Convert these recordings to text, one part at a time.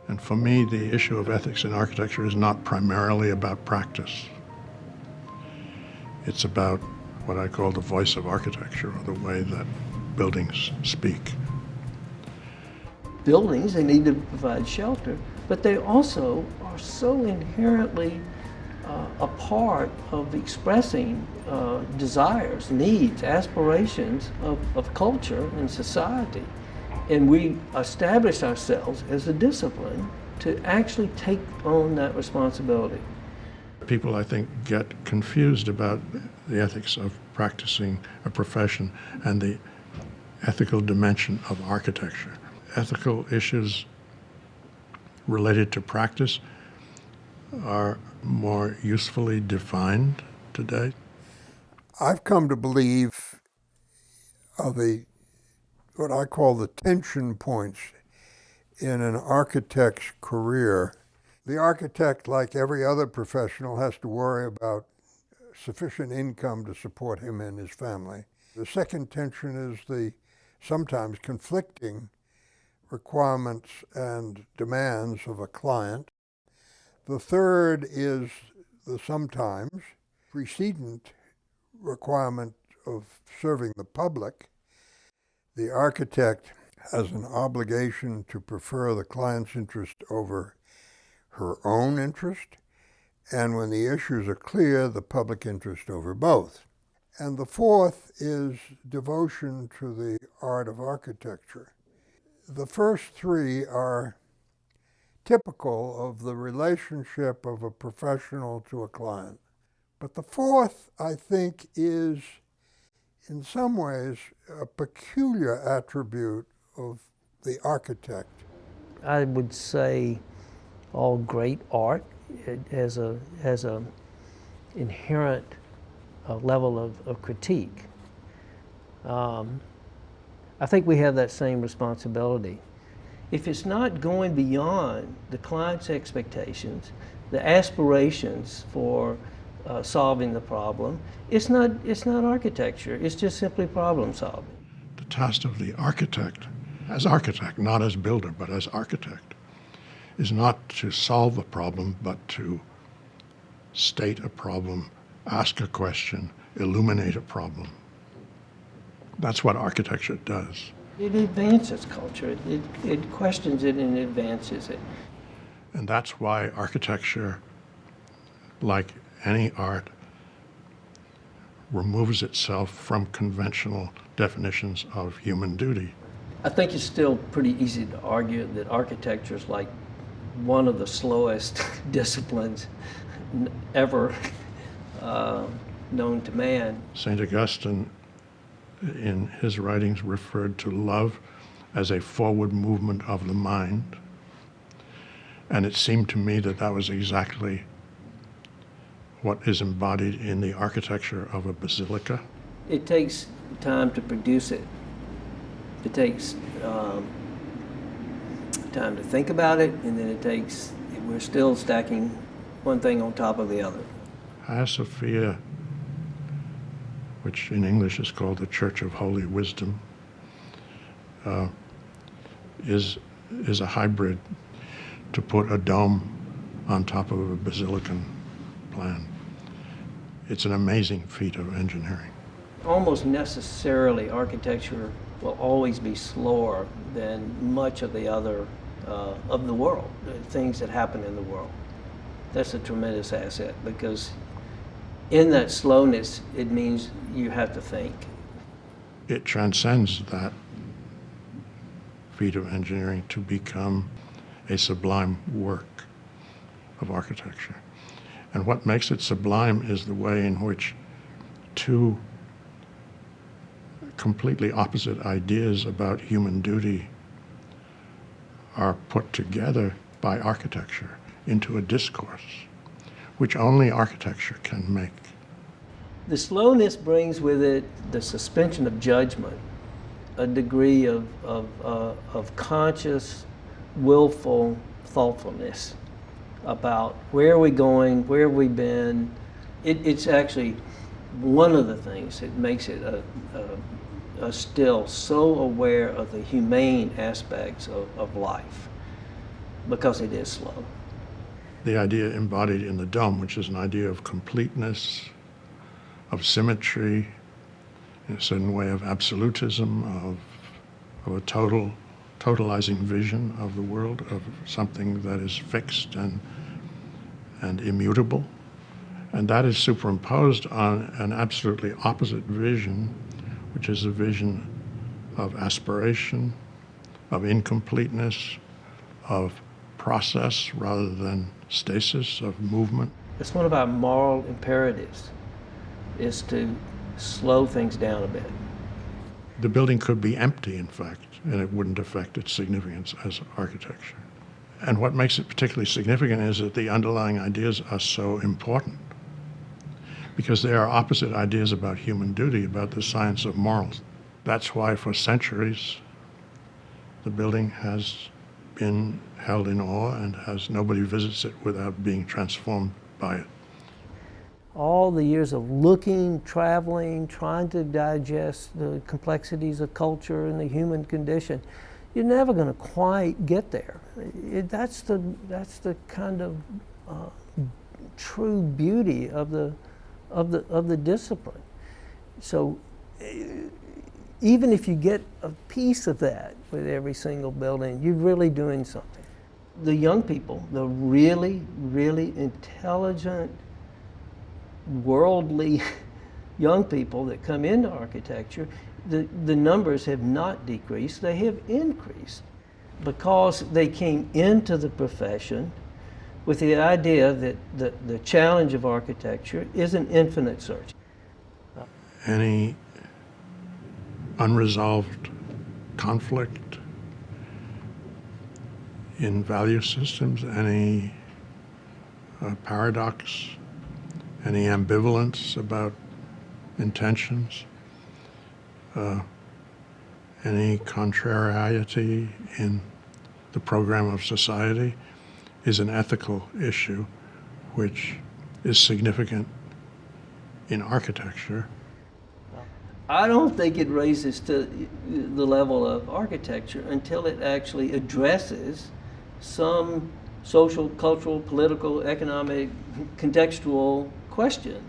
And for me, the issue of ethics in architecture is not primarily about practice. It's about what I call the voice of architecture, or the way that buildings speak. Buildings, they need to provide shelter, but they also are so inherently a part of expressing desires, needs, aspirations of culture and society. And we establish ourselves as a discipline to actually take on that responsibility. People, I think, get confused about the ethics of practicing a profession and the ethical dimension of architecture. Ethical issues related to practice are more usefully defined today. I've come to believe what I call the tension points in an architect's career. The architect, like every other professional, has to worry about sufficient income to support him and his family. The second tension is the sometimes conflicting requirements and demands of a client. The third is the sometimes precedent requirement of serving the public. The architect has an obligation to prefer the client's interest over her own interest, and when the issues are clear, the public interest over both. And the fourth is devotion to the art of architecture. The first three are typical of the relationship of a professional to a client. But the fourth, I think, is in some ways a peculiar attribute of the architect. I would say all great art has a inherent level of critique. I think we have that same responsibility. If it's not going beyond the client's expectations, the aspirations for solving the problem, it's not architecture, it's just simply problem solving. The task of the architect, as architect, not as builder, but as architect, is not to solve a problem, but to state a problem, ask a question, illuminate a problem. That's what architecture does. It advances culture. It questions it and advances it. And that's why architecture, like any art, removes itself from conventional definitions of human duty. I think it's still pretty easy to argue that architecture is like one of the slowest disciplines ever known to man. St. Augustine, in his writings, referred to love as a forward movement of the mind. And it seemed to me that that was exactly what is embodied in the architecture of a basilica. It takes time to produce it. It takes time to think about it, and then we're still stacking one thing on top of the other. Hagia Sophia, which in English is called the Church of Holy Wisdom, is a hybrid to put a dome on top of a basilican plan. It's an amazing feat of engineering. Almost necessarily, architecture will always be slower than much of the other of the world, the things that happen in the world. That's a tremendous asset, because in that slowness, it means you have to think. It transcends that feat of engineering to become a sublime work of architecture. And what makes it sublime is the way in which two completely opposite ideas about human duty are put together by architecture into a discourse, which only architecture can make. The slowness brings with it the suspension of judgment, a degree of conscious, willful thoughtfulness about where are we going, where have we been. It's actually one of the things that makes it still so aware of the humane aspects of life. because it is slow. The idea embodied in the dome, which is an idea of completeness, of symmetry, in a certain way of absolutism, of a totalizing vision of the world, of something that is fixed and immutable. And that is superimposed on an absolutely opposite vision, which is a vision of aspiration, of incompleteness, of process rather than stasis, of movement. It's one of our moral imperatives, is to slow things down a bit. The building could be empty, in fact, and it wouldn't affect its significance as architecture. And what makes it particularly significant is that the underlying ideas are so important, because they are opposite ideas about human duty, about the science of morals. That's why for centuries the building has been held in awe and nobody visits it without being transformed by it. All the years of looking, traveling, trying to digest the complexities of culture and the human condition, you're never going to quite get there. That's the kind of true beauty of the discipline. So even if you get a piece of that with every single building, you're really doing something. The young people, the really, really intelligent, worldly young people that come into architecture, the numbers have not decreased, they have increased, because they came into the profession with the idea that the challenge of architecture is an infinite search. Any unresolved conflict in value systems, any paradox, any ambivalence about intentions, any contrariety in the program of society is an ethical issue which is significant in architecture. I don't think it raises to the level of architecture until it actually addresses some social, cultural, political, economic, contextual question.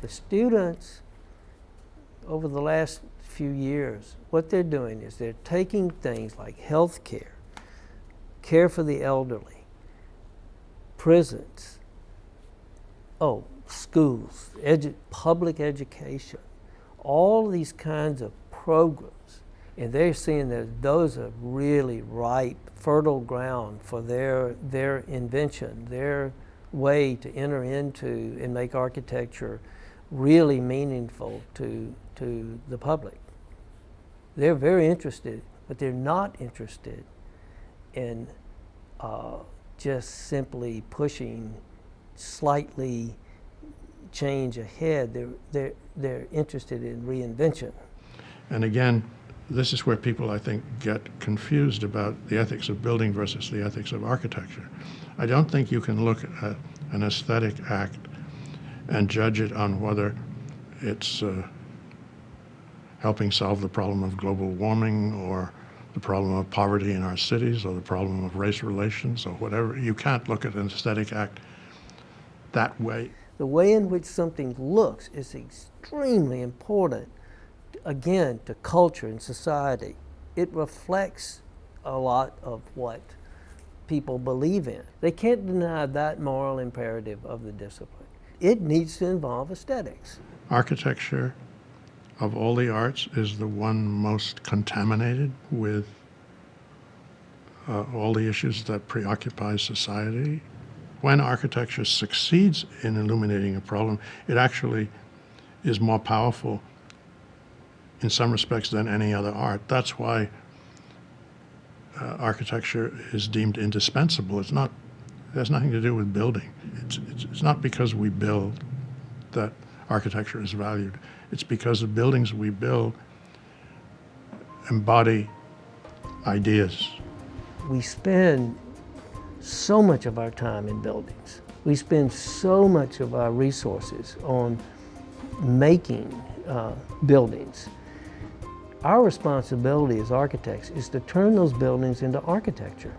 The students, over the last few years, what they're doing is they're taking things like health care, care for the elderly, prisons, schools, public education, all these kinds of programs, and they're seeing that those are really ripe, fertile ground for their invention, their way to enter into and make architecture really meaningful to the public. They're very interested, but they're not interested in just simply pushing slightly change ahead. They're interested in reinvention. And again, this is where people, I think, get confused about the ethics of building versus the ethics of architecture. I don't think you can look at an aesthetic act and judge it on whether it's helping solve the problem of global warming or the problem of poverty in our cities or the problem of race relations or whatever. You can't look at an aesthetic act that way. The way in which something looks is extremely important, again, to culture and society. It reflects a lot of what people believe in. They can't deny that moral imperative of the discipline. It needs to involve aesthetics. Architecture, of all the arts, is the one most contaminated with all the issues that preoccupy society. When architecture succeeds in illuminating a problem, it actually is more powerful in some respects than any other art. That's why architecture is deemed indispensable. It has nothing to do with building. It's not because we build that architecture is valued. It's because the buildings we build embody ideas. We spend so much of our time in buildings. We spend so much of our resources on making buildings. Our responsibility as architects is to turn those buildings into architecture.